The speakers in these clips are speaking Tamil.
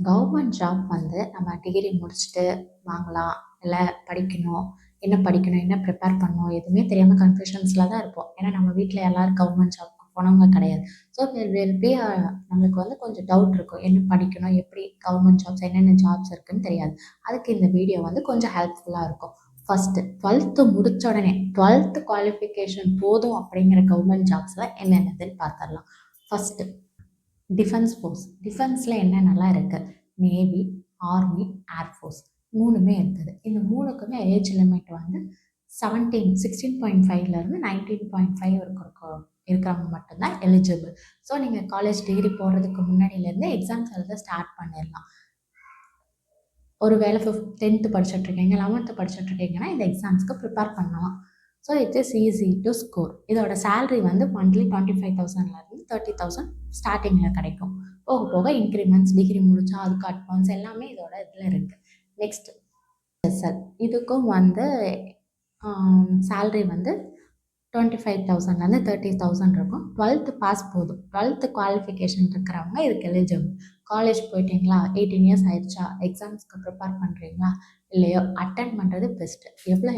கவர்மெண்ட் ஜாப் வந்து நம்ம டிகிரி முடிச்சுட்டு வாங்கலாம். இல்லை படிக்கணும், என்ன படிக்கணும், என்ன ப்ரிப்பேர் பண்ணணும், எதுவுமே தெரியாமல் கன்ஃபியூஷன்ஸில் தான் இருப்போம். ஏன்னா நம்ம வீட்டில் எல்லோரும் கவர்மெண்ட் ஜாப்க்கு போனவங்க கிடையாது. ஸோ நம்மளுக்கு வந்து கொஞ்சம் டவுட் இருக்கும். என்ன படிக்கணும், எப்படி கவர்மெண்ட் ஜாப்ஸ் என்னென்ன ஜாப்ஸ் இருக்குதுன்னு தெரியாது. அதுக்கு இந்த வீடியோ வந்து கொஞ்சம் ஹெல்ப்ஃபுல்லாக இருக்கும். ஃபஸ்ட்டு 12th முடித்த உடனே 12th குவாலிஃபிகேஷன் போதும் அப்படிங்கிற கவர்மெண்ட் ஜாப்ஸில் என்னென்னதுன்னு பார்த்துடலாம். First defence force. டிஃபென்ஸில் என்னென்னலாம் இருக்குது? நேவி, ஆர்மி, ஏர்ஃபோர்ஸ் 3மே இருக்குது. இந்த 3க்குமே ஏஜ் லிமிட் வந்து 16.5லேருந்து 19.5 இருக்கிறவங்க மட்டும்தான் எலிஜிபிள். ஸோ நீங்கள் காலேஜ் டிகிரி போடுறதுக்கு முன்னாடியிலேருந்து எக்ஸாம்ஸ் எழுத ஸ்டார்ட் பண்ணிடலாம். ஒரு வேளை 10th படிச்சுட்ருக்கீங்க, 11th படிச்சுட்ருக்கீங்கன்னா இந்த எக்ஸாம்ஸ்க்கு ப்ரிப்பேர் பண்ணலாம். So it is easy to score. இதோட சேலரி வந்து மந்த்லி 25,000லேருந்து 30,000 ஸ்டார்டிங்கில் கிடைக்கும். போக போக இன்க்ரிமெண்ட்ஸ், டிகிரி முடிச்சா அதுக்கு அட்வான்ஸ் எல்லாமே இதோட இதில் இருக்குது. Next SL. இதுக்கும் வந்து சேலரி வந்து 25,000லேருந்து 30,000 இருக்கும். 12th பாஸ் போதும். 12th குவாலிஃபிகேஷன் இருக்கிறவங்க இதுக்கு எலிஜிபிள். காலேஜ் போயிட்டீங்களா, 18 இயர்ஸ் ஆயிடுச்சா, எக்ஸாம்ஸ்க்கு ப்ரிப்பேர் பண்ணுறீங்களா இல்லையோ, அட்டன் பண்ணுறது பெஸ்ட்டு.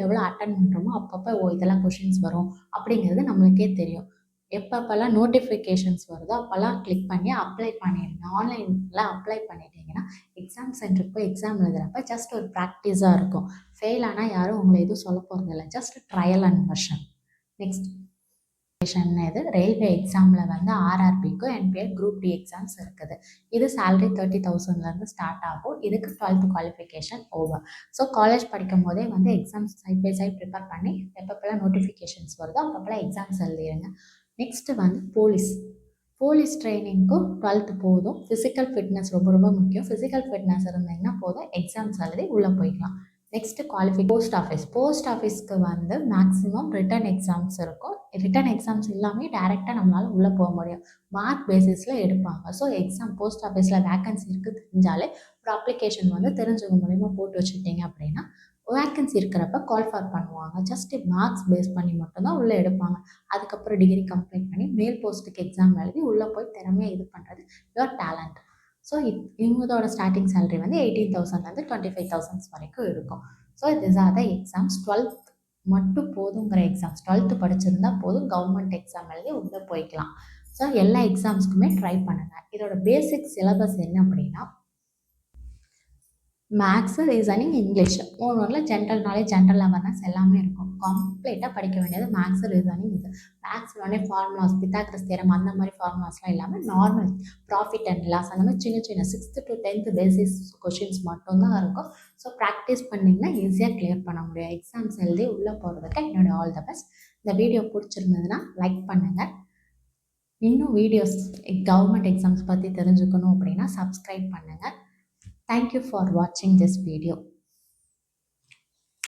எவ்வளோ அட்டன் பண்ணுறோமோ அப்பப்போ இதெல்லாம் கொஷின்ஸ் வரும் அப்படிங்கிறது நம்மளுக்கே தெரியும். எப்பப்போல்லாம் நோட்டிஃபிகேஷன்ஸ் வருதோ அப்போல்லாம் கிளிக் பண்ணி அப்ளை பண்ணிடுங்க. ஆன்லைனில் அப்ளை பண்ணிட்டீங்கன்னா எக்ஸாம் சென்டருக்கு போய் எக்ஸாம் எழுதுகிறப்ப ஜஸ்ட் ஒரு ப்ராக்டிஸாக இருக்கும். ஃபெயில் ஆனால் யாரும் உங்களை எதுவும் சொல்ல போகிறதில்ல. Just trial and version. Next இது ரயில்வே எக்ஸாமில் வந்து ஆர்ஆர்பிக்கும் என்பிஆர் குரூப் டி எக்ஸாம்ஸ் இருக்குது. இது சேலரி 30,000லேருந்து ஸ்டார்ட் ஆகும். இதுக்கு 12th qualification over. So college படிக்கும் போதே வந்து exams side by side prepare பண்ணி எப்பப்பெல்லாம் நோட்டிஃபிகேஷன்ஸ் வருதோ அப்பப்பெல்லாம் எக்ஸாம்ஸ் எழுதிடுங்க. நெக்ஸ்ட்டு வந்து போலீஸ் ட்ரைனிங்க்கும் 12th போதும். ஃபிசிக்கல் ஃபிட்னஸ் ரொம்ப ரொம்ப முக்கியம். ஃபிசிக்கல் ஃபிட்னஸ் இருந்தீங்கன்னா போதும், எக்ஸாம்ஸ் எழுதி உள்ளே போய்க்கலாம். நெக்ஸ்ட்டு போஸ்ட் ஆஃபீஸ்க்கு வந்து மேக்ஸிமம் ரிட்டன் எக்ஸாம்ஸ் இருக்கும். ரிட்டன் எக்ஸாம்ஸ் இல்லாமல் டேரெக்டாக நம்மளால் உள்ளே போக முடியும். மார்க் பேசிஸில் எடுப்பாங்க. ஸோ போஸ்ட் ஆஃபீஸில் வேக்கன்சி இருக்குது தெரிஞ்சாலே ஒரு அப்ளிகேஷன் வந்து தெரிஞ்சவங்க மூலிமா போட்டு வச்சுக்கிட்டீங்க அப்படின்னா வேக்கன்சி இருக்கிறப்ப கால் ஃபார் பண்ணுவாங்க. ஜஸ்ட் மார்க்ஸ் பேஸ் பண்ணி மட்டும்தான் உள்ளே எடுப்பாங்க. அதுக்கப்புறம் டிகிரி கம்ப்ளீட் பண்ணி மேல் போஸ்ட்டுக்கு எக்ஸாம் எழுதி உள்ளே போய் திறமையாக இது பண்ணுறது யுவர் டேலண்ட். ஸோ இவங்களோட ஸ்டார்டிங் சேலரி வந்து 18,000லேருந்து 25,000 வரைக்கும் இருக்கும். So this R the exams. 12th மட்டும் போதுங்கிற எக்ஸாம்ஸ். 12th படிச்சிருந்தா போதும், கவர்மெண்ட் எக்ஸாம் எழுதி உள்ளே போய்க்கலாம். ஸோ எல்லா எக்ஸாம்ஸ்க்குமே ட்ரை பண்ணுங்கள். இதோட பேசிக் சிலபஸ் என்ன அப்படின்னா maths, reasoning, English 3 general knowledge, general awareness எல்லாமே இருக்கும். கம்ப்ளீட்டாக படிக்க வேண்டியது மேக்ஸு, ரீசனிங். இது மேக்ஸில் ஃபார்முலாஸ், பித்தாகரஸ் தியரம் அந்த மாதிரி ஃபார்முலாஸ்லாம் இல்லாமல் நார்மல் ப்ராஃபிட் அண்ட் லாஸ் அந்த மாதிரி சின்ன 6th to 10th basis questions மட்டும்தான் இருக்கும். ஸோ ப்ராக்டிஸ் பண்ணிங்கன்னா ஈஸியாக கிளியர் பண்ண முடியும். எக்ஸாம்ஸ் எழுதி உள்ளே போகிறதுக்கு என்னோடய ஆல் த பெஸ்ட். இந்த வீடியோ பிடிச்சிருந்ததுன்னா லைக் பண்ணுங்கள். இன்னும் வீடியோஸ் கவர்மெண்ட் எக்ஸாம்ஸ் பற்றி தெரிஞ்சுக்கணும் அப்படின்னா சப்ஸ்கிரைப் பண்ணுங்கள். Thank you for watching this video.